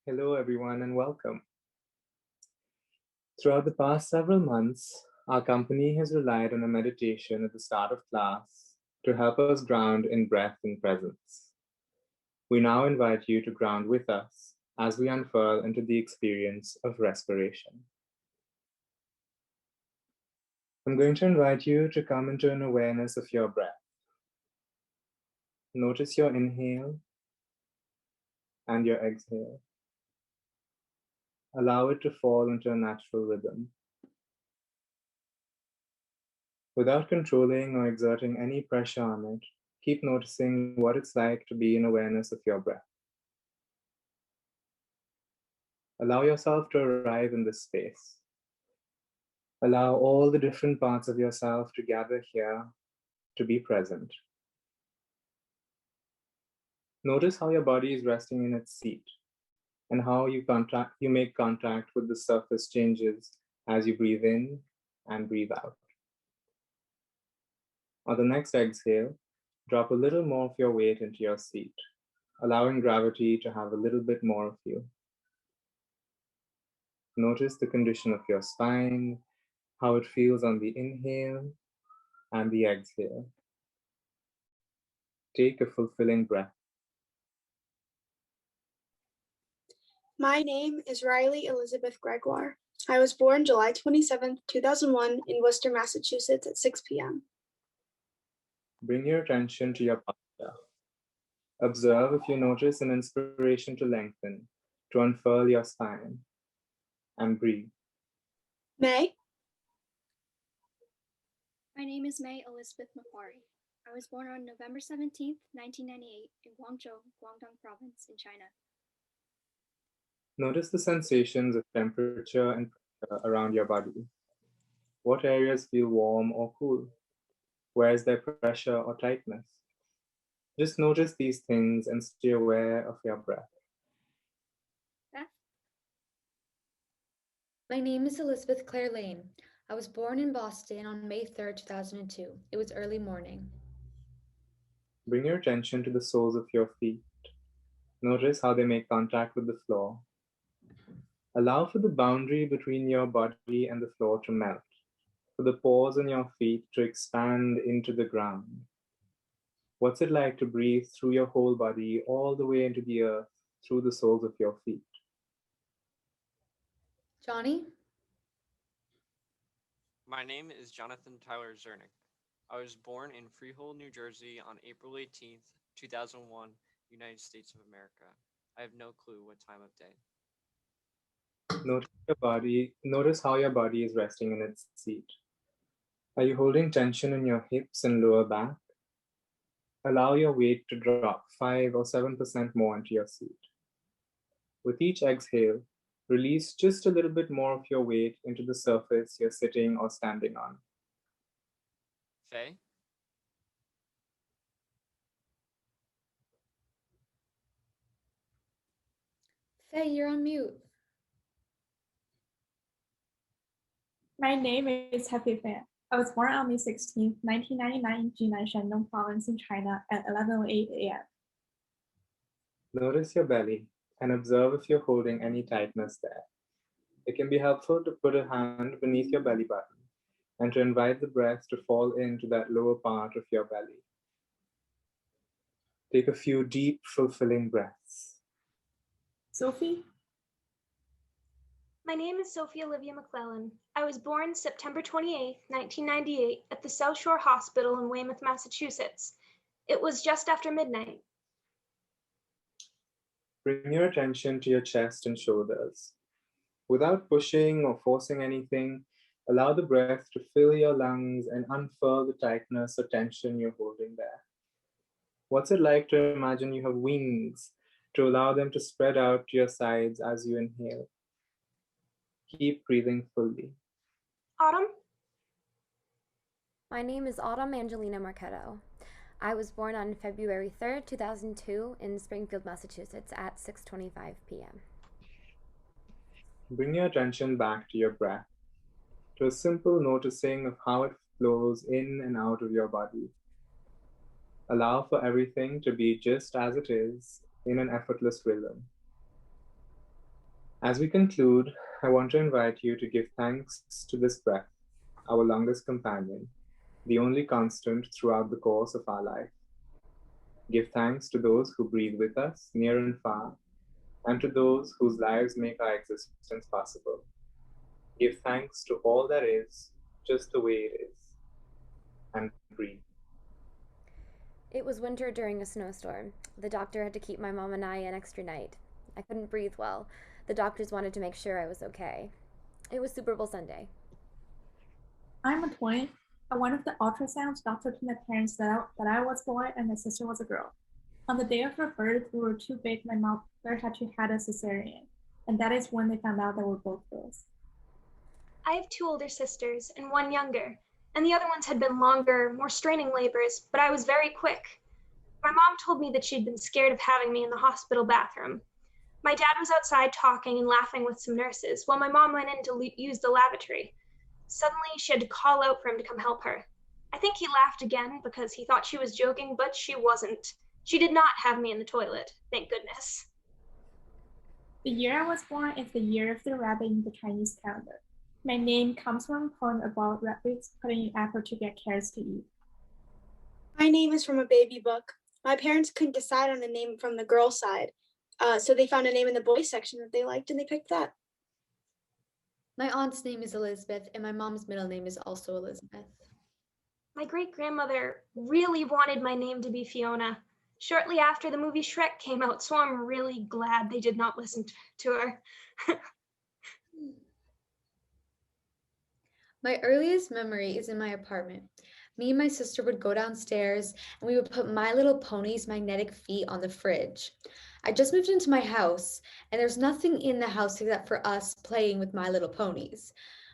Hello, everyone, and welcome. Throughout the past several months, our company has relied on a meditation at the start of class to help us ground in breath and presence. We now invite you to ground with us as we unfurl into the experience of respiration. I'm going to invite you to come into an awareness of your breath. Notice your inhale and your exhale. Allow it to fall into a natural rhythm. Without controlling or exerting any pressure on it, keep noticing what it's like to be in awareness of your breath. Allow yourself to arrive in this space. Allow all the different parts of yourself to gather here to be present. Notice how your body is resting in its seat and how you make contact with the surface changes as you breathe in and breathe out. On the next exhale, drop a little more of your weight into your seat, allowing gravity to have a little bit more of you. Notice the condition of your spine, how it feels on the inhale and the exhale. Take a fulfilling breath. My name is Riley Elizabeth Gregoire. I was born July 27, 2001 in Worcester, Massachusetts at 6 p.m. Bring your attention to your posture. Observe if you notice an inspiration to lengthen, to unfurl your spine, and breathe. May? My name is May Elizabeth Macquarie. I was born on November 17, 1998 in Guangzhou, Guangdong Province in China. Notice the sensations of temperature and pressure around your body. What areas feel warm or cool? Where is there pressure or tightness? Just notice these things and stay aware of your breath. Beth? My name is Elizabeth Claire Lane. I was born in Boston on May 3rd, 2002. It was early morning. Bring your attention to the soles of your feet. Notice how they make contact with the floor. Allow for the boundary between your body and the floor to melt, for the pores on your feet to expand into the ground. What's it like to breathe through your whole body all the way into the earth through the soles of your feet? Johnny? My name is Jonathan Tyler Zernick. I was born in Freehold, New Jersey on April 18th, 2001, United States of America. I have no clue what time of day. Notice how your body is resting in its seat. Are you holding tension in your hips and lower back? Allow your weight to drop 5 or 7% more into your seat. With each exhale, release just a little bit more of your weight into the surface you're sitting or standing on. Faye? Faye, you're on mute. My name is Happy Faye. I was born on May 16, 1999 in Jinan, Shandong Province in China at 11:08 a.m. Notice your belly and observe if you're holding any tightness there. It can be helpful to put a hand beneath your belly button and to invite the breath to fall into that lower part of your belly. Take a few deep, fulfilling breaths. Sophie? My name is Sophie Olivia McClellan. I was born September 28, 1998 at the South Shore Hospital in Weymouth, Massachusetts. It was just after midnight. Bring your attention to your chest and shoulders. Without pushing or forcing anything, allow the breath to fill your lungs and unfurl the tightness or tension you're holding there. What's it like to imagine you have wings to allow them to spread out to your sides as you inhale? Keep breathing fully. Autumn? My name is Autumn Angelina Marchetto. I was born on February 3rd, 2002 in Springfield, Massachusetts at 6:25 p.m. Bring your attention back to your breath, to a simple noticing of how it flows in and out of your body. Allow for everything to be just as it is in an effortless rhythm. As we conclude, I want to invite you to give thanks to this breath, our longest companion, the only constant throughout the course of our life. Give thanks to those who breathe with us, near and far, and to those whose lives make our existence possible. Give thanks to all that is, just the way it is, and breathe. It was winter during a snowstorm. The doctor had to keep my mom and I an extra night. I couldn't breathe well. The doctors wanted to make sure I was okay. It was Super Bowl Sunday. I'm a twin. At one of the ultrasounds, doctor told my parents that I was a boy and my sister was a girl. On the day of her birth, we were too big. My mother had to have a cesarean, and that is when they found out that we're both girls. I have two older sisters and one younger, and the other ones had been longer, more straining labors, but I was very quick. My mom told me that she'd been scared of having me in the hospital bathroom. My dad was outside talking and laughing with some nurses while my mom went in to use the lavatory. Suddenly, she had to call out for him to come help her. I think he laughed again because he thought she was joking, but she wasn't. She did not have me in the toilet, thank goodness. The year I was born is the year of the rabbit in the Chinese calendar. My name comes from a poem about rabbits putting in effort to get carrots to eat. My name is from a baby book. My parents couldn't decide on a name from the girl side, so they found a name in the boys section that they liked and they picked that. My aunt's name is Elizabeth, and my mom's middle name is also Elizabeth. My great-grandmother really wanted my name to be Fiona. Shortly after the movie Shrek came out, so I'm really glad they did not listen to her. My earliest memory is in my apartment. Me and my sister would go downstairs and we would put My Little Pony's magnetic feet on the fridge. I just moved into my house and there's nothing in the house except for us playing with My Little Ponies.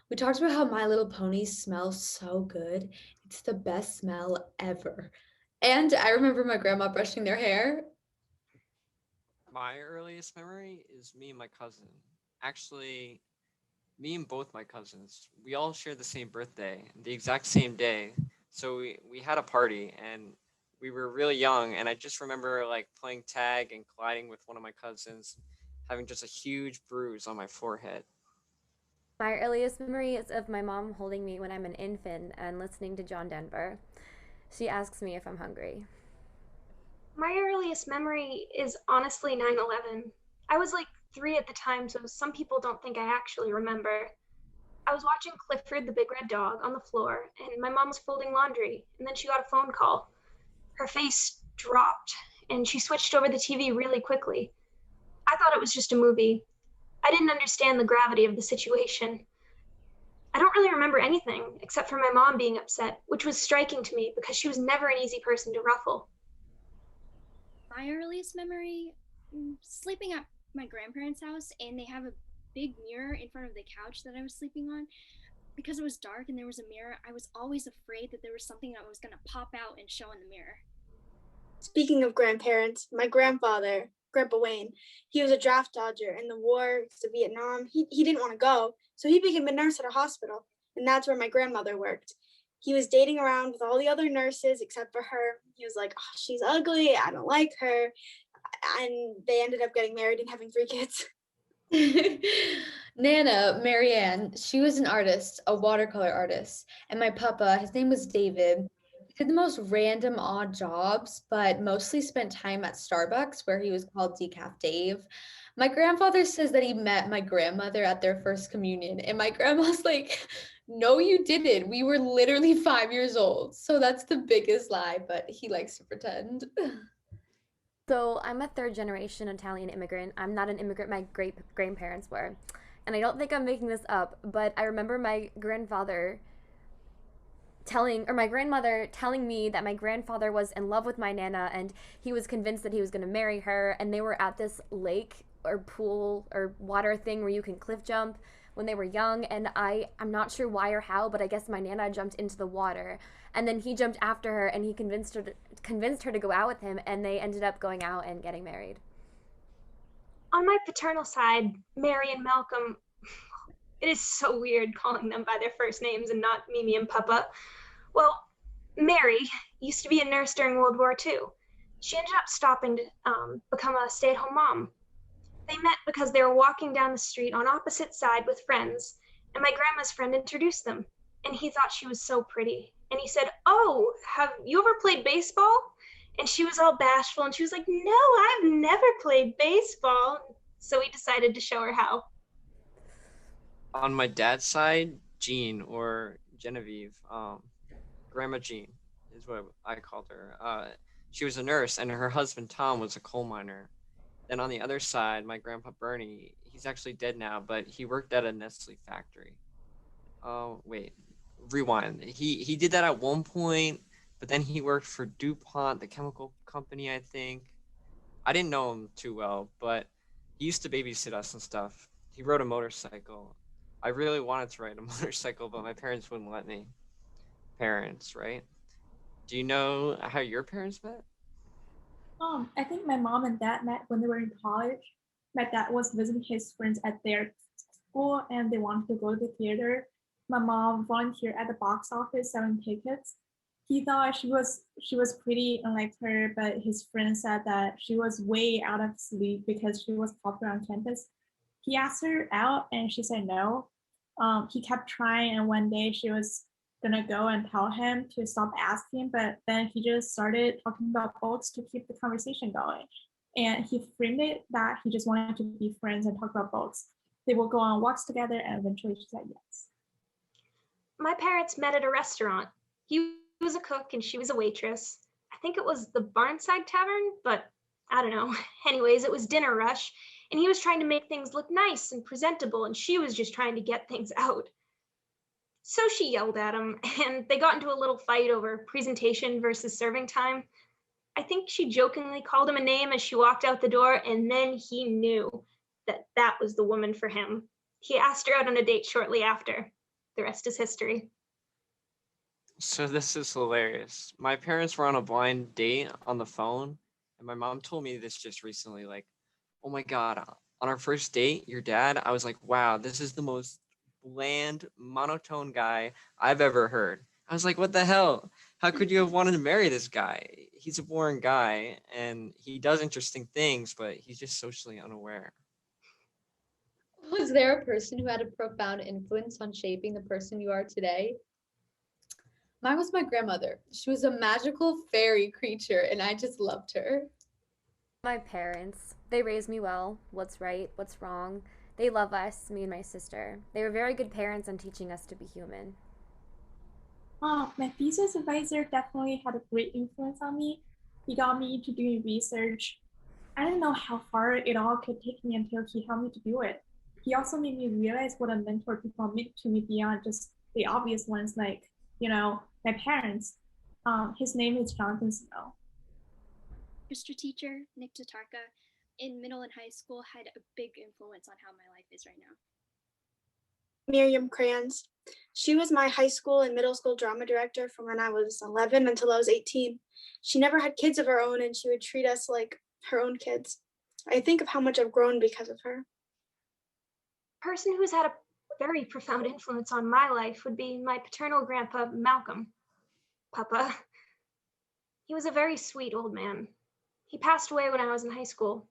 We talked about how My Little Ponies smell so good. It's the best smell ever. And I remember my grandma brushing their hair. My earliest memory is me and my cousin. Actually, me and both my cousins. We all shared the same birthday, the exact same day. So we had a party and we were really young, and I just remember like playing tag and colliding with one of my cousins, having just a huge bruise on my forehead. My earliest memory is of my mom holding me when I'm an infant and listening to John Denver. She asks me if I'm hungry. My earliest memory is honestly 9/11. I was like 3 at the time, so some people don't think I actually remember. I was watching Clifford the Big Red Dog on the floor, and my mom was folding laundry, and then she got a phone call. Her face dropped, and she switched over the TV really quickly. I thought it was just a movie. I didn't understand the gravity of the situation. I don't really remember anything except for my mom being upset, which was striking to me because she was never an easy person to ruffle. My earliest memory, sleeping at my grandparents' house, and they have a big mirror in front of the couch that I was sleeping on. Because it was dark and there was a mirror, I was always afraid that there was something that was going to pop out and show in the mirror. Speaking of grandparents, my grandfather, Grandpa Wayne, he was a draft dodger in the war to Vietnam. He didn't want to go, so he became a nurse at a hospital, and that's where my grandmother worked. He was dating around with all the other nurses except for her. He was like, oh, she's ugly, I don't like her. And they ended up getting married and having 3 kids. Nana, Marianne, she was an artist, a watercolor artist. And my papa, his name was David. He did the most random odd jobs, but mostly spent time at Starbucks where he was called Decaf Dave. My grandfather says that he met my grandmother at their first communion, and my grandma's like, no, you didn't. We were literally 5 years old. So that's the biggest lie, but he likes to pretend. So I'm a third generation Italian immigrant. I'm not an immigrant my great grandparents were. And I don't think I'm making this up, but I remember my grandmother telling me that my grandfather was in love with my Nana and he was convinced that he was going to marry her, and they were at this lake or pool or water thing where you can cliff jump when they were young, and I'm not sure why or how, but I guess my Nana jumped into the water and then he jumped after her and he convinced her to go out with him, and they ended up going out and getting married. On my paternal side, Mary and Malcolm, it is so weird calling them by their first names and not Mimi and Papa. Well, Mary used to be a nurse during World War II. She ended up stopping to become a stay-at-home mom. They met because they were walking down the street on opposite side with friends, and my grandma's friend introduced them. And he thought she was so pretty. And he said, "Oh, have you ever played baseball?" And she was all bashful and she was like, "No, I've never played baseball." So he decided to show her how. On my dad's side, Jean or Genevieve, Grandma Jean is what I called her. She was a nurse, and her husband Tom was a coal miner. Then on the other side, my grandpa Bernie, he's actually dead now, but he worked at a Nestle factory. Oh wait, rewind. He did that at one point, but then he worked for DuPont, the chemical company, I think. I didn't know him too well, but he used to babysit us and stuff. He rode a motorcycle. I really wanted to ride a motorcycle, but my parents wouldn't let me. Parents, right? Do you know how your parents met? I think my mom and dad met when they were in college. My dad was visiting his friends at their school and they wanted to go to the theater. My mom volunteered at the box office selling tickets. He thought she was pretty unlike her, but his friend said that she was way out of his league because she was popular on campus. He asked her out and she said no. He kept trying, and one day she was gonna go and tell him to stop asking, but then he just started talking about books to keep the conversation going. And he framed it that he just wanted to be friends and talk about books. They will go on walks together, and eventually she said yes. My parents met at a restaurant. He was a cook and she was a waitress. I think it was the Barnside Tavern, but I don't know. Anyways, it was dinner rush, and he was trying to make things look nice and presentable, and she was just trying to get things out. So she yelled at him, and they got into a little fight over presentation versus serving time. I think she jokingly called him a name as she walked out the door, and then he knew that that was the woman for him. He asked her out on a date shortly after. The rest is history. So this is hilarious. My parents were on a blind date on the phone, and my mom told me this just recently. Like, oh my God, on our first date, your dad, I was like, wow, this is the most bland, monotone guy I've ever heard. I was like, what the hell? How could you have wanted to marry this guy? He's a boring guy, and he does interesting things, but he's just socially unaware. Was there a person who had a profound influence on shaping the person you are today? Mine was my grandmother. She was a magical fairy creature, and I just loved her. My parents, they raised me well. What's right, what's wrong. They love us, me and my sister. They were very good parents on teaching us to be human. My thesis advisor definitely had a great influence on me. He got me into doing research. I didn't know how far it all could take me until he helped me to do it. He also made me realize what a mentor people mean to me beyond just the obvious ones, like, my parents. His name is Jonathan Snow. History teacher, Nick Tatarka, in middle and high school had a big influence on how my life is right now. Miriam Kranz. She was my high school and middle school drama director from when I was 11 until I was 18. She never had kids of her own, and she would treat us like her own kids. I think of how much I've grown because of her. Person who's had a very profound influence on my life would be my paternal grandpa, Malcolm. Papa. He was a very sweet old man. He passed away when I was in high school.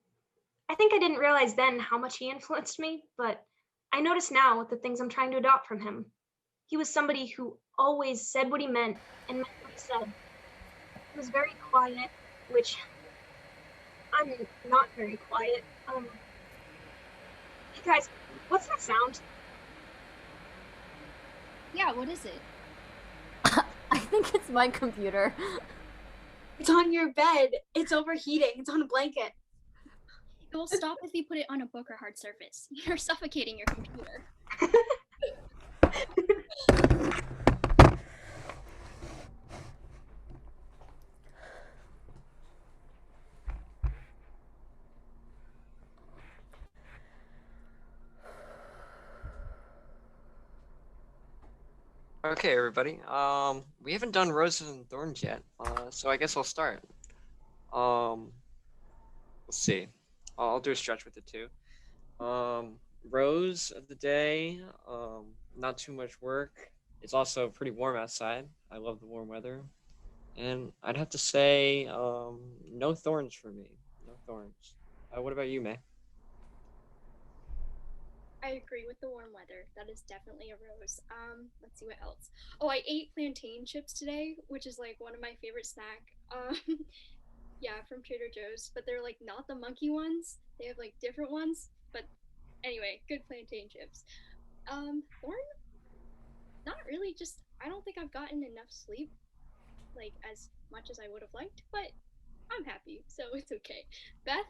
I think I didn't realize then how much he influenced me, but I notice now with the things I'm trying to adopt from him. He was somebody who always said what he meant and meant what he said. He was very quiet, which I'm not very quiet. Hey guys, what's that sound? Yeah, what is it? I think it's my computer. It's on your bed. It's overheating. It's on a blanket. It will stop if you put it on a book or hard surface. You're suffocating your computer. Okay, everybody. We haven't done Roses and Thorns yet, so I guess I'll start. Let's see. I'll do a stretch with it too. Rose of the day. Not too much work. It's also pretty warm outside. I love the warm weather, and I'd have to say, no thorns for me. No thorns. What about you, May? I agree with the warm weather. That is definitely a rose. Let's see what else. Oh, I ate plantain chips today, which is like one of my favorite snack. Yeah, from Trader Joe's, but they're like not the monkey ones. They have like different ones. But anyway, good plantain chips. Thorn, not really. Just I don't think I've gotten enough sleep, like as much as I would have liked. But I'm happy, so it's okay. Beth,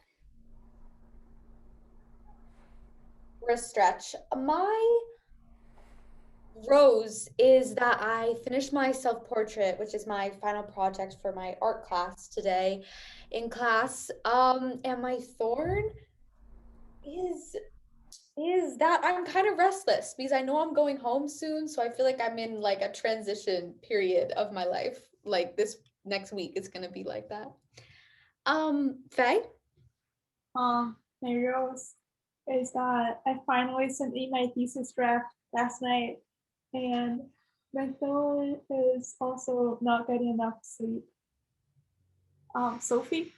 For a stretch. My rose is that I finished my self-portrait, which is my final project for my art class today in class. And my thorn is that I'm kind of restless because I know I'm going home soon, so I feel like I'm in like a transition period of my life. Like this next week is gonna be like that. Faye? My rose is that I finally sent in my thesis draft last night, and my thorn is also not getting enough sleep. Sophie?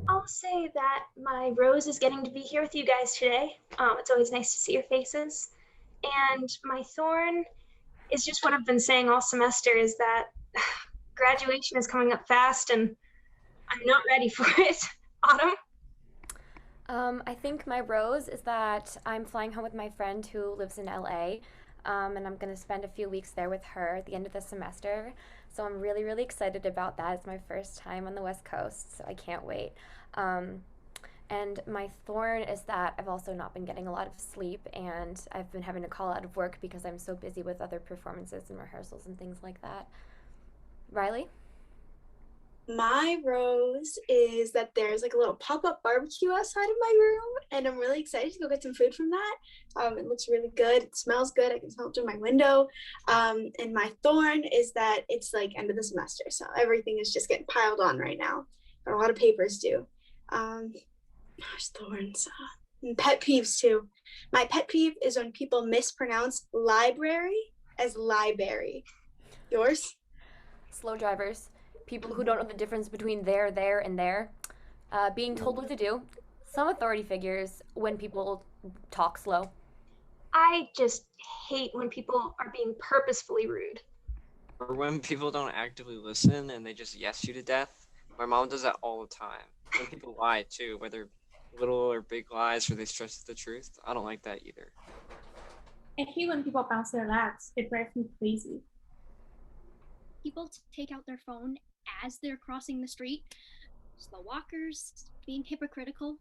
I'll say that my rose is getting to be here with you guys today. It's always nice to see your faces. And my thorn is just what I've been saying all semester, is that graduation is coming up fast and I'm not ready for it. Autumn? I think my rose is that I'm flying home with my friend who lives in LA, and I'm going to spend a few weeks there with her at the end of the semester. So I'm really, really excited about that. It's my first time on the West Coast, so I can't wait. And my thorn is that I've also not been getting a lot of sleep, and I've been having to call out of work because I'm so busy with other performances and rehearsals and things like that. Riley? My rose is that there's like a little pop-up barbecue outside of my room, and I'm really excited to go get some food from that. It looks really good. It smells good. I can smell it through my window. And my thorn is that it's like end of the semester, so everything is just getting piled on right now. Got a lot of papers due. Gosh, thorns. And pet peeves too. My pet peeve is when people mispronounce library as library. Yours? Slow drivers, people who don't know the difference between there, and there, being told what to do, some authority figures when people talk slow. I just hate when people are being purposefully rude. Or when people don't actively listen and they just yes you to death. My mom does that all the time. When people lie too, whether little or big lies or they stretch the truth. I don't like that either. I hate when people bounce their legs. It drives me crazy. people take out their phone as they're crossing the street. Slow walkers, being hypocritical.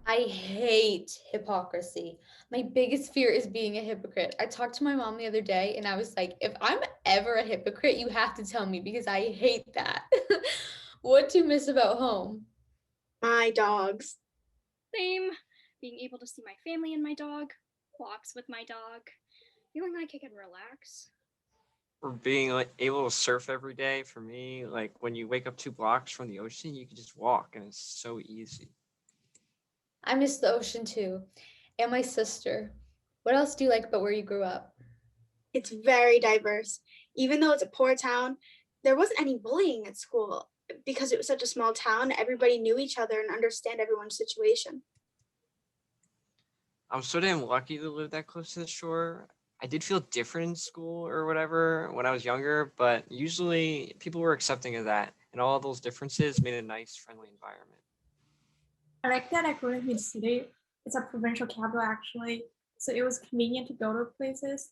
I hate hypocrisy. My biggest fear is being a hypocrite. I talked to my mom the other day and I was like, if I'm ever a hypocrite, you have to tell me because I hate that. What do you miss about home? My dogs. Same. Being able to see my family and my dog, walks with my dog, feeling like I can relax. Or being able to surf every day for me, like when you wake up 2 blocks from the ocean, you can just walk and it's so easy. I miss the ocean too. And my sister. What else do you like about where you grew up? It's very diverse. Even though it's a poor town, there wasn't any bullying at school because it was such a small town. Everybody knew each other and understand everyone's situation. I'm so damn lucky to live that close to the shore. I did feel different in school or whatever when I was younger, but usually people were accepting of that, and all of those differences made a nice, friendly environment. I like that I grew up in the city. It's a provincial capital actually, so it was convenient to go to places.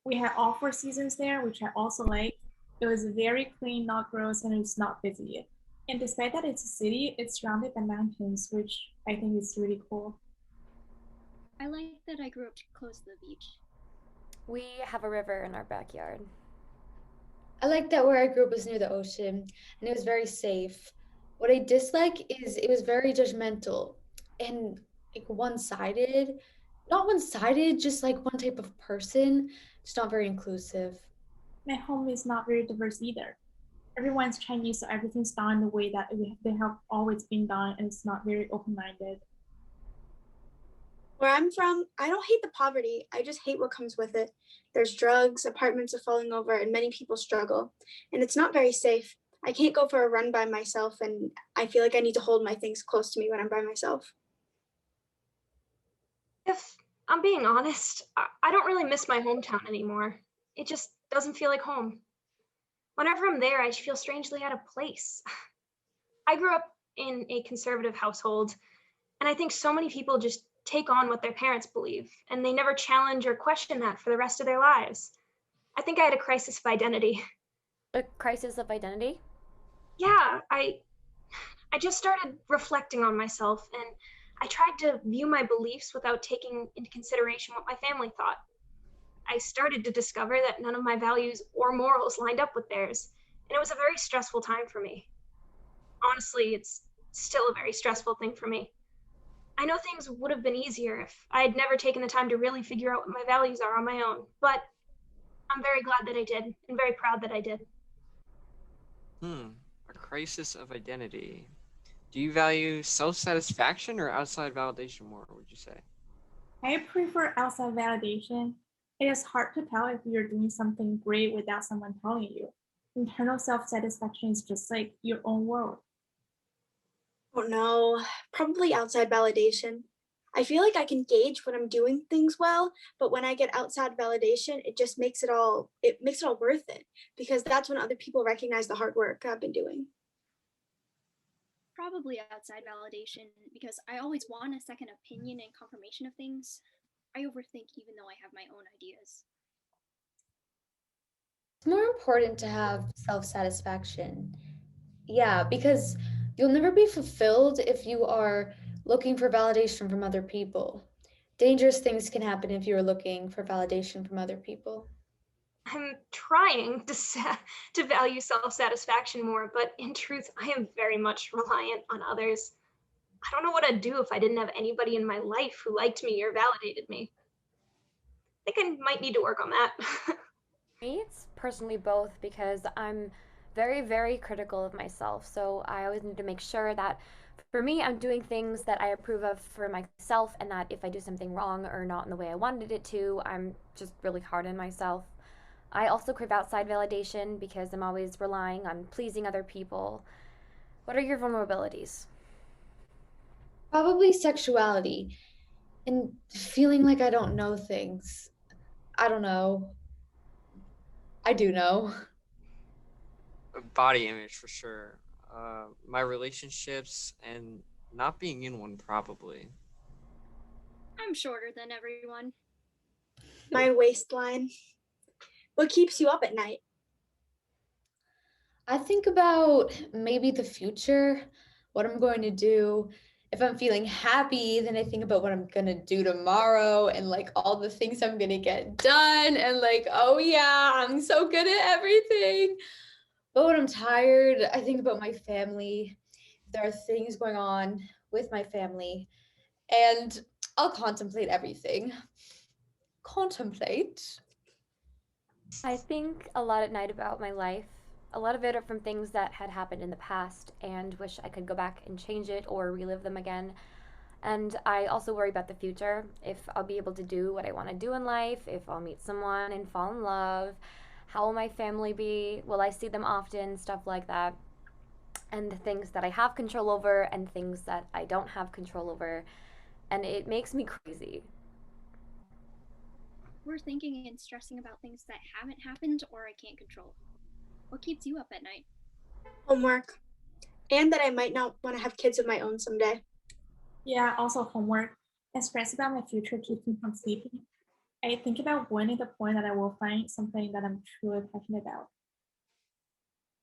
We had all 4 seasons there, which I also like. It was very clean, not gross, and it's not busy. And despite that it's a city, it's surrounded by mountains, which I think is really cool. I like that I grew up close to the beach. We have a river in our backyard. I like that where I grew up was near the ocean and it was very safe. What I dislike is it was very judgmental and like one-sided. Not one-sided, just like one type of person. It's not very inclusive. My home is not very diverse either. Everyone's Chinese, so everything's done the way that they have always been done, and it's not very open-minded. Where I'm from, I don't hate the poverty. I just hate what comes with it. There's drugs, apartments are falling over, and many people struggle. And it's not very safe. I can't go for a run by myself, and I feel like I need to hold my things close to me when I'm by myself. I'm being honest. I don't really miss my hometown anymore. It just doesn't feel like home. Whenever I'm there, I feel strangely out of place. I grew up in a conservative household, and I think so many people just take on what their parents believe, and they never challenge or question that for the rest of their lives. I think I had a crisis of identity. A crisis of identity? Yeah, I just started reflecting on myself, and I tried to view my beliefs without taking into consideration what my family thought. I started to discover that none of my values or morals lined up with theirs, and it was a very stressful time for me. Honestly, it's still a very stressful thing for me. I know things would have been easier if I had never taken the time to really figure out what my values are on my own, but I'm very glad that I did and very proud that I did. A crisis of identity. Do you value self-satisfaction or outside validation more, would you say? I prefer outside validation. It is hard to tell if you're doing something great without someone telling you. Internal self-satisfaction is just like your own world. Oh no, probably outside validation. I feel like I can gauge when I'm doing things well, but when I get outside validation, it just makes it all worth it, because that's when other people recognize the hard work I've been doing. Probably outside validation, because I always want a second opinion and confirmation of things. I overthink even though I have my own ideas. It's more important to have self-satisfaction. Yeah, because you'll never be fulfilled if you are looking for validation from other people. Dangerous things can happen if you're looking for validation from other people. I'm trying to value self-satisfaction more, but in truth, I am very much reliant on others. I don't know what I'd do if I didn't have anybody in my life who liked me or validated me. I think I might need to work on that. Me, it's personally both because I'm very, very critical of myself. So I always need to make sure that for me, I'm doing things that I approve of for myself, and that if I do something wrong or not in the way I wanted it to, I'm just really hard on myself. I also crave outside validation because I'm always relying on pleasing other people. What are your vulnerabilities? Probably sexuality and feeling like I don't know things. I don't know. I do know. Body image for sure. My relationships and not being in one probably. I'm shorter than everyone. My waistline. What keeps you up at night? I think about maybe the future, what I'm going to do. If I'm feeling happy, then I think about what I'm going to do tomorrow and like all the things I'm going to get done. And like, oh yeah, I'm so good at everything. But when I'm tired, I think about my family. There are things going on with my family, and I'll contemplate everything. Contemplate. I think a lot at night about my life. A lot of it are from things that had happened in the past and wish I could go back and change it or relive them again. And I also worry about the future, if I'll be able to do what I want to do in life, if I'll meet someone and fall in love, how will my family be, will I see them often, stuff like that. And the things that I have control over and things that I don't have control over. And it makes me crazy. We're thinking and stressing about things that haven't happened or I can't control. What keeps you up at night? Homework. And that I might not want to have kids of my own someday. Yeah, also homework. And stress about my future keeps me from sleeping. I think about when is the point that I will find something that I'm truly passionate about.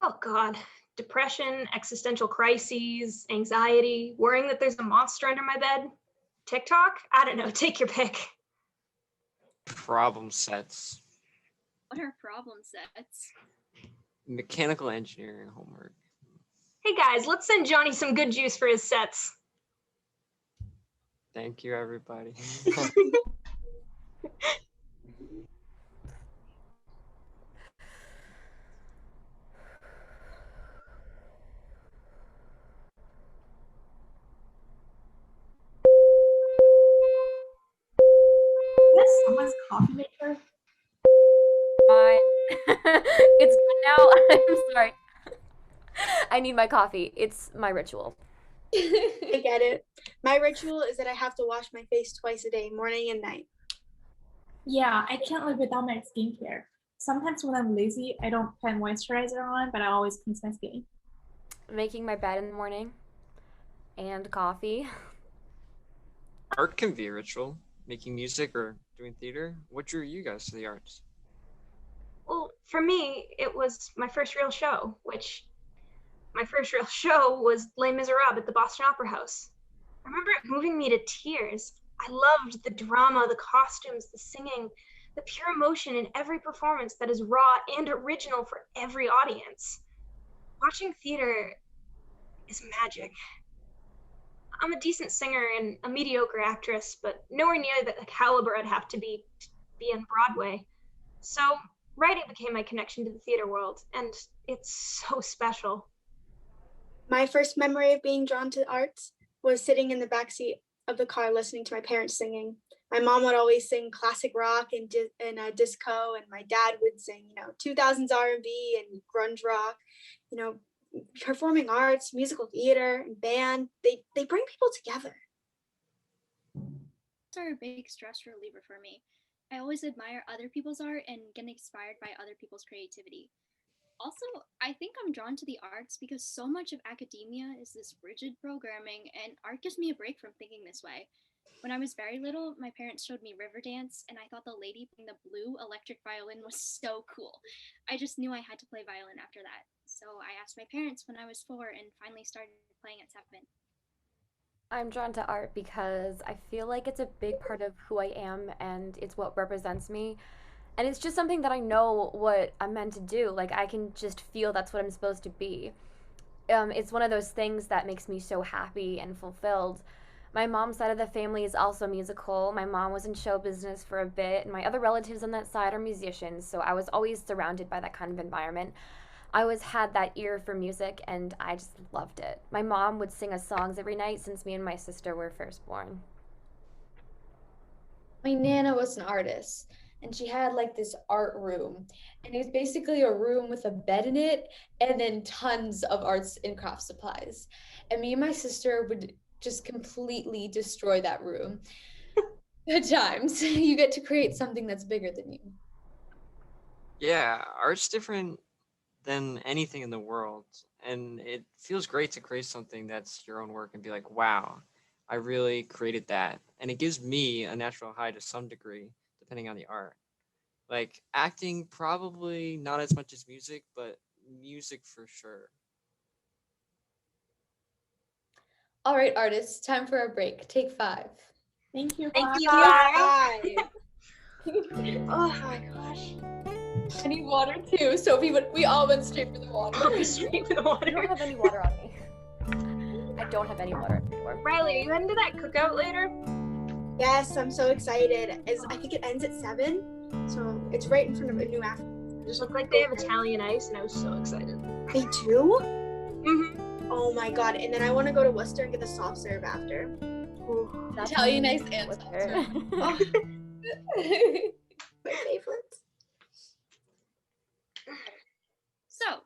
Oh God, depression, existential crises, anxiety, worrying that there's a monster under my bed. TikTok? I don't know, take your pick. Problem sets. What are problem sets? Mechanical engineering homework. Hey guys, let's send Johnny some good juice for his sets. Thank you, everybody. That's someone's coffee maker. Fine. It's good now. I'm sorry. I need my coffee. It's my ritual. I get it. My ritual is that I have to wash my face twice a day, morning and night. Yeah, I can't live without my skincare. Sometimes when I'm lazy, I don't put moisturizer on, but I always cleanse my skin. Making my bed in the morning and coffee. Art can be a ritual. Making music or doing theater. What drew you guys to the arts? Well, for me, it was my first real show, which my first real show was Les Miserables at the Boston Opera House. I remember it moving me to tears. I loved the drama, the costumes, the singing, the pure emotion in every performance that is raw and original for every audience. Watching theater is magic. I'm a decent singer and a mediocre actress, but nowhere near the caliber I'd have to be in Broadway. So writing became my connection to the theater world, and it's so special. My first memory of being drawn to arts was sitting in the backseat of the car listening to my parents singing. My mom would always sing classic rock and disco, and my dad would sing, 2000s R&B and grunge rock. Performing arts, musical theater, and band, they bring people together. Arts are a big stress reliever for me. I always admire other people's art and get inspired by other people's creativity. Also, I think I'm drawn to the arts because so much of academia is this rigid programming, and art gives me a break from thinking this way. When I was very little, my parents showed me Riverdance, and I thought the lady playing the blue electric violin was so cool. I just knew I had to play violin after that. So I asked my parents when I was 4 and finally started playing at 7. I'm drawn to art because I feel like it's a big part of who I am and it's what represents me. And it's just something that I know what I'm meant to do. Like, I can just feel that's what I'm supposed to be. It's one of those things that makes me so happy and fulfilled. My mom's side of the family is also musical. My mom was in show business for a bit, and my other relatives on that side are musicians, so I was always surrounded by that kind of environment. I always had that ear for music, and I just loved it. My mom would sing us songs every night since me and my sister were first born. My Nana was an artist, and she had like this art room, and it was basically a room with a bed in it and then tons of arts and craft supplies. And me and my sister would just completely destroy that room. Good times. You get to create something that's bigger than you. Yeah, art's different than anything in the world. And it feels great to create something that's your own work and be like, wow, I really created that. And it gives me a natural high to some degree, depending on the art. Like acting, probably not as much as music, but music for sure. All right, artists, time for a break. Take 5. Thank you. Thank you, Bye. Oh my gosh. I need water too, so we all went straight for the water. I'm straight for the I don't water. have any water on me. I don't have any water anymore. Riley, are you heading to that cookout later? Yes, I'm so excited. I think it ends at 7, so it's right in front of a new after. Just looked like they have Italian ice, and I was so excited. They do? Mm-hmm. Oh my god! And then I want to go to Worcester and get the soft serve after. Ooh, That's Italian ice and with soft her. my favorite. So,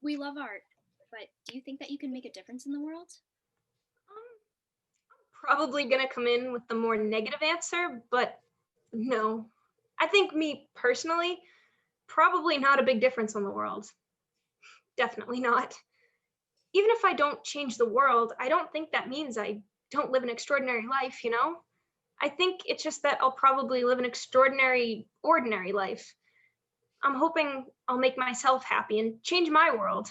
we love art, but do you think that you can make a difference in the world? I'm probably gonna come in with the more negative answer, but no. I think me personally, probably not a big difference on the world. Definitely not. Even if I don't change the world, I don't think that means I don't live an extraordinary life, you know? I think it's just that I'll probably live an extraordinary, ordinary life. I'm hoping I'll make myself happy and change my world.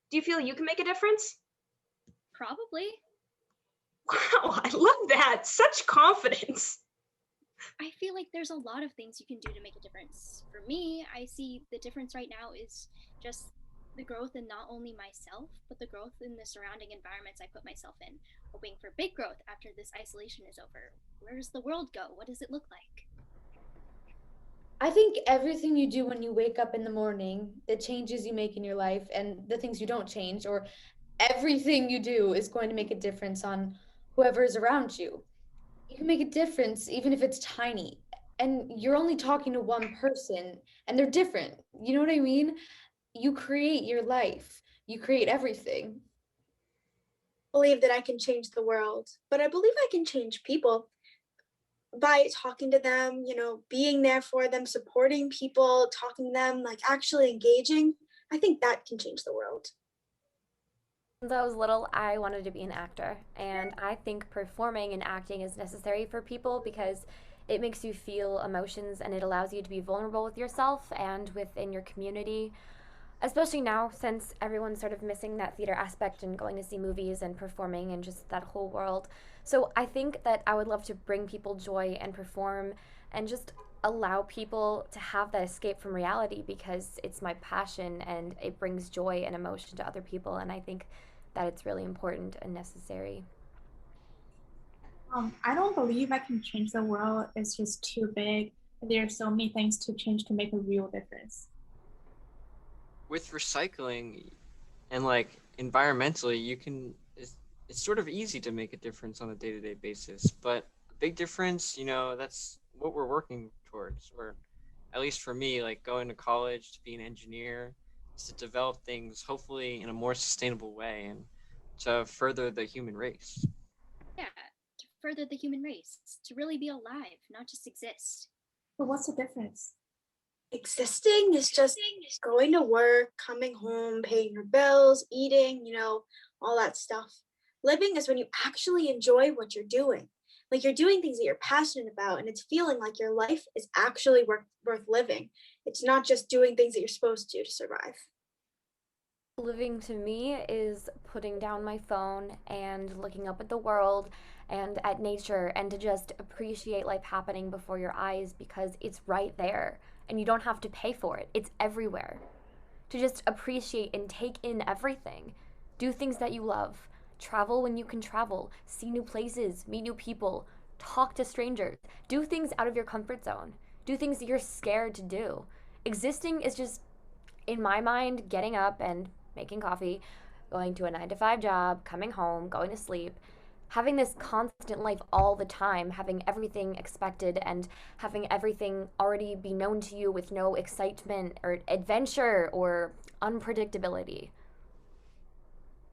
Do you feel you can make a difference? Probably. Wow, I love that. Such confidence. I feel like there's a lot of things you can do to make a difference. For me, I see the difference right now is just the growth in not only myself, but the growth in the surrounding environments I put myself in, hoping for big growth after this isolation is over. Where does the world go? What does it look like? I think everything you do when you wake up in the morning, the changes you make in your life, and the things you don't change, or everything you do is going to make a difference on whoever is around you. You can make a difference even if it's tiny. And you're only talking to one person, and they're different. You know what I mean? You create your life, you create everything. Believe that I can change the world, but I believe I can change people. by talking to them, being there for them, supporting people, talking to them, like actually engaging, I think that can change the world. Since I was little, I wanted to be an actor, and I think performing and acting is necessary for people because it makes you feel emotions and it allows you to be vulnerable with yourself and within your community. Especially now, since everyone's sort of missing that theater aspect and going to see movies and performing and just that whole world. So I think that I would love to bring people joy and perform and just allow people to have that escape from reality because it's my passion and it brings joy and emotion to other people. And I think that it's really important and necessary. I don't believe I can change the world. It's just too big. There are so many things to change to make a real difference. With recycling and like environmentally, it's sort of easy to make a difference on a day-to-day basis, but a big difference, that's what we're working towards, or at least for me, like going to college to be an engineer, is to develop things hopefully in a more sustainable way and to further the human race. Yeah, to further the human race, to really be alive, not just exist. But what's the difference? Existing is just going to work, coming home, paying your bills, eating, all that stuff. Living is when you actually enjoy what you're doing. Like you're doing things that you're passionate about and it's feeling like your life is actually worth living. It's not just doing things that you're supposed to survive. Living to me is putting down my phone and looking up at the world and at nature and to just appreciate life happening before your eyes because it's right there and you don't have to pay for it. It's everywhere. To just appreciate and take in everything. Do things that you love. Travel when you can travel. See new places, meet new people, talk to strangers. Do things out of your comfort zone. Do things that you're scared to do. Existing is just, in my mind, getting up and making coffee, going to a 9 to 5 job, coming home, going to sleep, having this constant life all the time, having everything expected and having everything already be known to you with no excitement or adventure or unpredictability.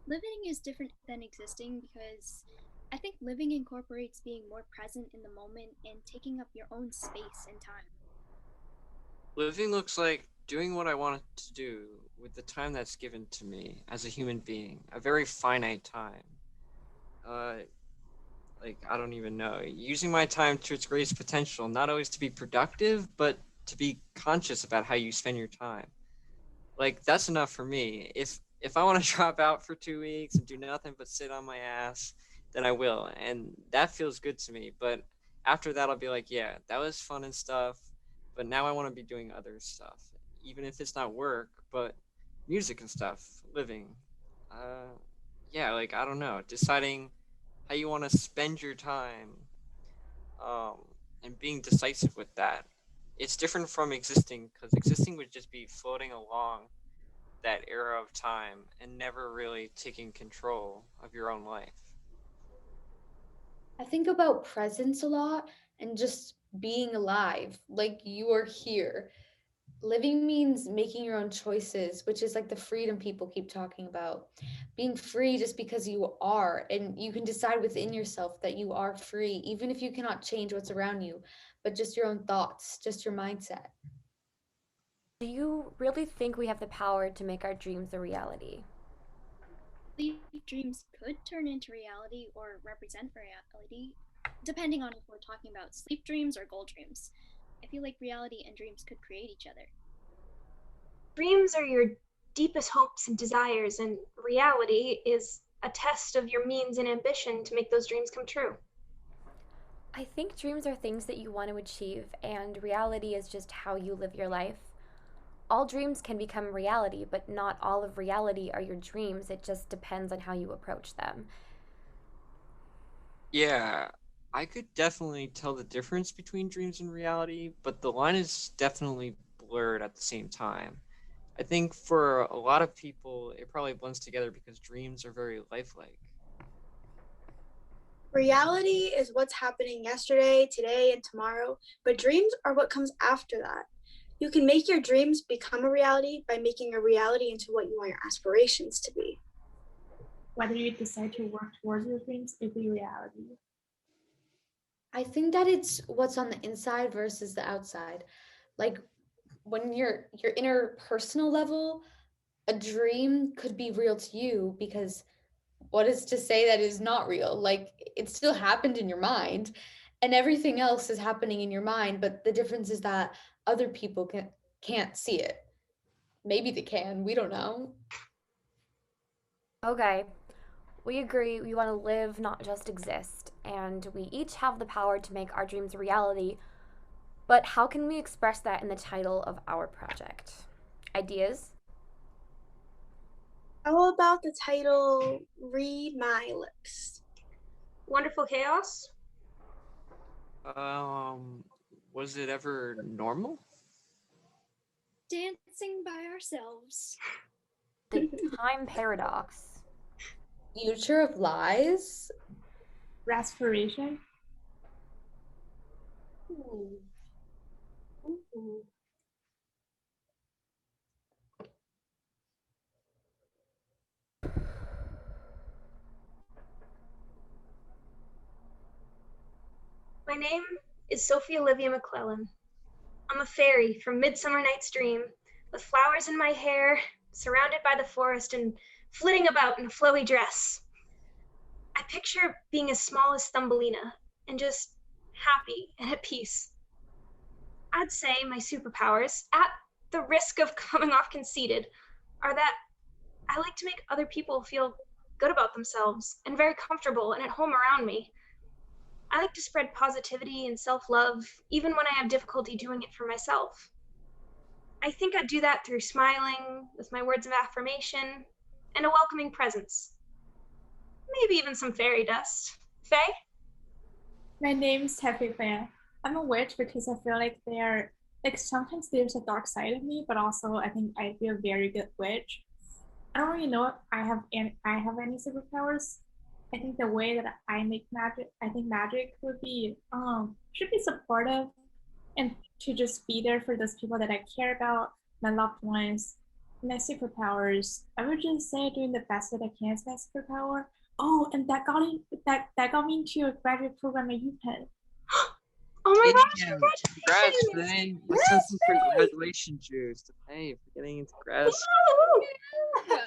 Living is different than existing because I think living incorporates being more present in the moment and taking up your own space and time. Living looks like doing what I want to do with the time that's given to me as a human being, a very finite time. Uh, like, I don't even know. Using my time to its greatest potential, not always to be productive, but to be conscious about how you spend your time. Like, that's enough for me. If I want to drop out for 2 weeks and do nothing but sit on my ass, then I will. And that feels good to me. But after that, I'll be like, yeah, that was fun and stuff. But now I want to be doing other stuff, even if it's not work, but music and stuff, living. Yeah, like, I don't know, deciding how you want to spend your time, um, and being decisive with that. It's different from existing because existing would just be floating along that era of time and never really taking control of your own life. I think about presence a lot and just being alive, like you are here. Living means making your own choices, which is like the freedom people keep talking about. Being free just because you are, and you can decide within yourself that you are free, even if you cannot change what's around you, but just your own thoughts, just your mindset. Do you really think we have the power to make our dreams a reality? These dreams could turn into reality or represent reality, depending on if we're talking about sleep dreams or goal dreams. I feel like reality and dreams could create each other. Dreams are your deepest hopes and desires, and reality is a test of your means and ambition to make those dreams come true. I think dreams are things that you want to achieve, and reality is just how you live your life. All dreams can become reality, but not all of reality are your dreams. It just depends on how you approach them. Yeah, I could definitely tell the difference between dreams and reality, but the line is definitely blurred at the same time. I think for a lot of people, it probably blends together because dreams are very lifelike. Reality is what's happening yesterday, today, and tomorrow, but dreams are what comes after that. You can make your dreams become a reality by making a reality into what you want your aspirations to be. Whether you decide to work towards your dreams is a reality. I think that it's what's on the inside versus the outside. Like when your interpersonal level, a dream could be real to you because what is to say that is not real? Like it still happened in your mind and everything else is happening in your mind, but the difference is that other people can't see it. Maybe they can, we don't know. Okay, we agree we want to live, not just exist, and we each have the power to make our dreams a reality. But how can we express that in the title of our project? Ideas? How about the title Read My Lips? Wonderful Chaos? Was it ever normal? Dancing by ourselves. The time paradox. Future of lies. Respiration. Ooh. Ooh. My name is Sophie Olivia McClellan. I'm a fairy from Midsummer Night's Dream, with flowers in my hair, surrounded by the forest, and flitting about in a flowy dress. I picture being as small as Thumbelina, and just happy and at peace. I'd say my superpowers, at the risk of coming off conceited, are that I like to make other people feel good about themselves and very comfortable and at home around me. I like to spread positivity and self-love, even when I have difficulty doing it for myself. I think I'd do that through smiling, with my words of affirmation, and a welcoming presence. Maybe even some fairy dust. Faye? My name's Taffy Fan. I'm a witch because I feel like sometimes there's a dark side of me, but also I think I'd be a very good witch. I don't really know if I have any superpowers. I think the way that I make magic, I think magic would be should be supportive and to just be there for those people that I care about, my loved ones. My superpowers, I would just say doing the best that I can is my superpower. Oh, and that got me into a graduate program at UPenn. Oh my gosh, Damn, congratulations! Congrats, man. Let's send some congratulations juice to pay for getting into grad school.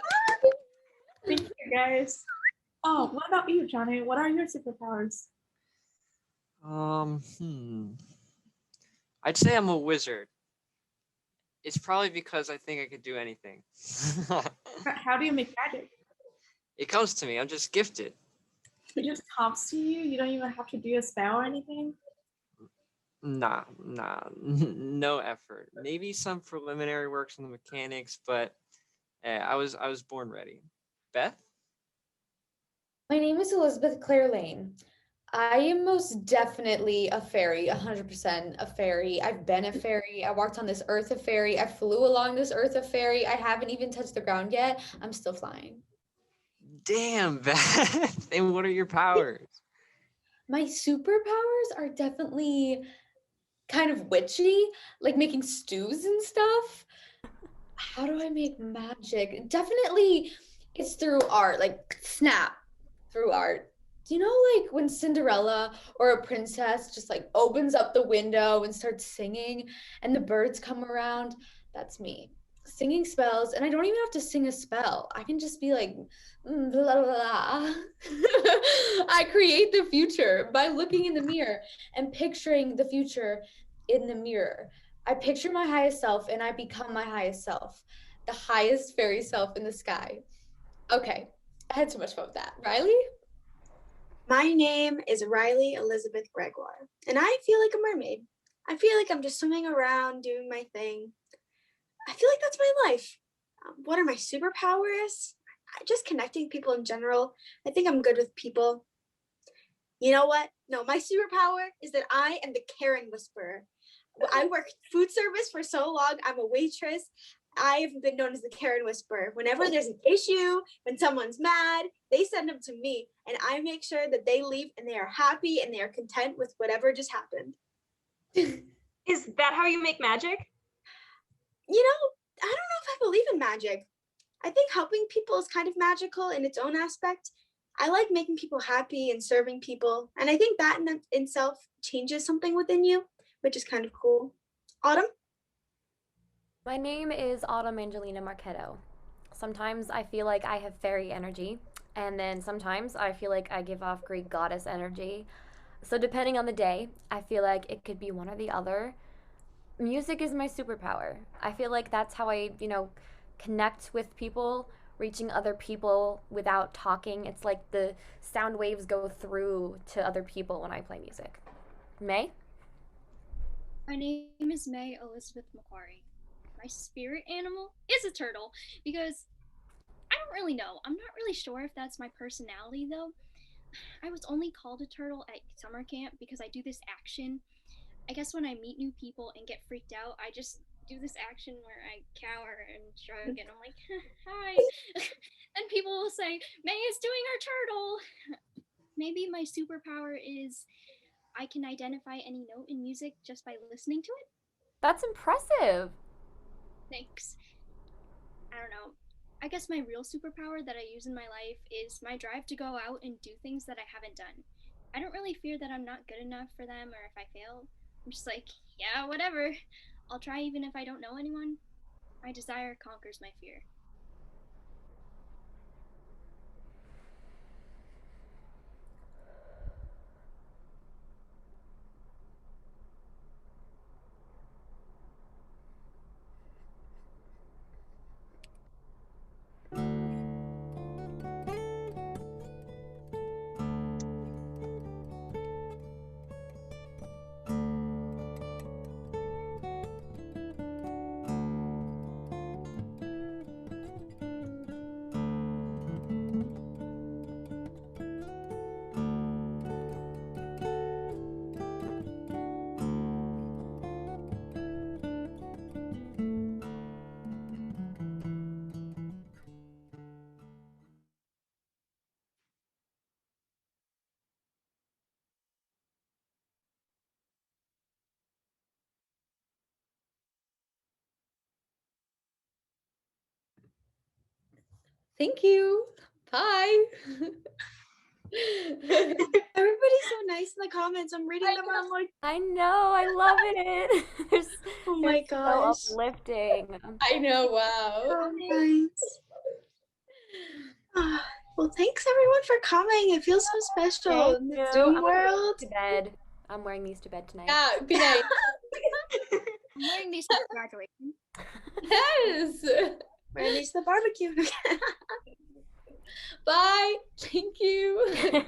Thank you, guys. Oh, what about you, Johnny? What are your superpowers? I'd say I'm a wizard. It's probably because I think I could do anything. How do you make magic? It comes to me. I'm just gifted. It just comes to you? You don't even have to do a spell or anything? Nah, no effort. Maybe some preliminary works on the mechanics, but I was born ready. Beth? My name is Elizabeth Claire Lane. I am most definitely a fairy, 100% a fairy. I've been a fairy. I walked on this earth a fairy. I flew along this earth a fairy. I haven't even touched the ground yet. I'm still flying. Damn, Beth. And what are your powers? My superpowers are definitely kind of witchy, like making stews and stuff. How do I make magic? Definitely it's through art, like snap through art. Do you know like when Cinderella or a princess just like opens up the window and starts singing and the birds come around? That's me. Singing spells, and I don't even have to sing a spell. I can just be like, blah, blah, blah. I create the future by looking in the mirror and picturing the future in the mirror. I picture my highest self and I become my highest self, the highest fairy self in the sky. Okay, I had so much fun with that. Riley? My name is Riley Elizabeth Gregoire, and I feel like a mermaid. I feel like I'm just swimming around doing my thing. I feel like that's my life. What are my superpowers? Just connecting people in general. I think I'm good with people. You know what? No, my superpower is that I am the Karen Whisperer. I worked food service for so long. I'm a waitress. I've been known as the Karen Whisperer. Whenever there's an issue, when someone's mad, they send them to me, and I make sure that they leave and they are happy and they are content with whatever just happened. Is that how you make magic? You know, I don't know if I believe in magic. I think helping people is kind of magical in its own aspect. I like making people happy and serving people. And I think that in itself changes something within you, which is kind of cool. Autumn? My name is Autumn Angelina Marchetto. Sometimes I feel like I have fairy energy, and then sometimes I feel like I give off Greek goddess energy. So, depending on the day, I feel like it could be one or the other. Music is my superpower. I feel like that's how I, connect with people, reaching other people without talking. It's like the sound waves go through to other people when I play music. May? My name is May Elizabeth Macquarie. My spirit animal is a turtle because I don't really know. I'm not really sure if that's my personality though. I was only called a turtle at summer camp because I do this action. I guess when I meet new people and get freaked out, I just do this action where I cower and shrug and I'm like, hi. And people will say, May is doing her turtle. Maybe my superpower is I can identify any note in music just by listening to it. That's impressive. Thanks. I don't know. I guess my real superpower that I use in my life is my drive to go out and do things that I haven't done. I don't really fear that I'm not good enough for them or if I fail. I'm just like, yeah, whatever. I'll try even if I don't know anyone. My desire conquers my fear. Thank you. Bye. Everybody's so nice in the comments. I'm reading them and I'm like, I know, I love it. oh my so gosh. uplifting. I know, wow. So nice. Well, thanks everyone for coming. It feels so special in the Thank you. Zoom I'm world. to bed. I'm wearing these to bed tonight. Yeah, good night. I'm wearing these for graduation. Yes. Wearing these to the barbecue. Bye. Thank you.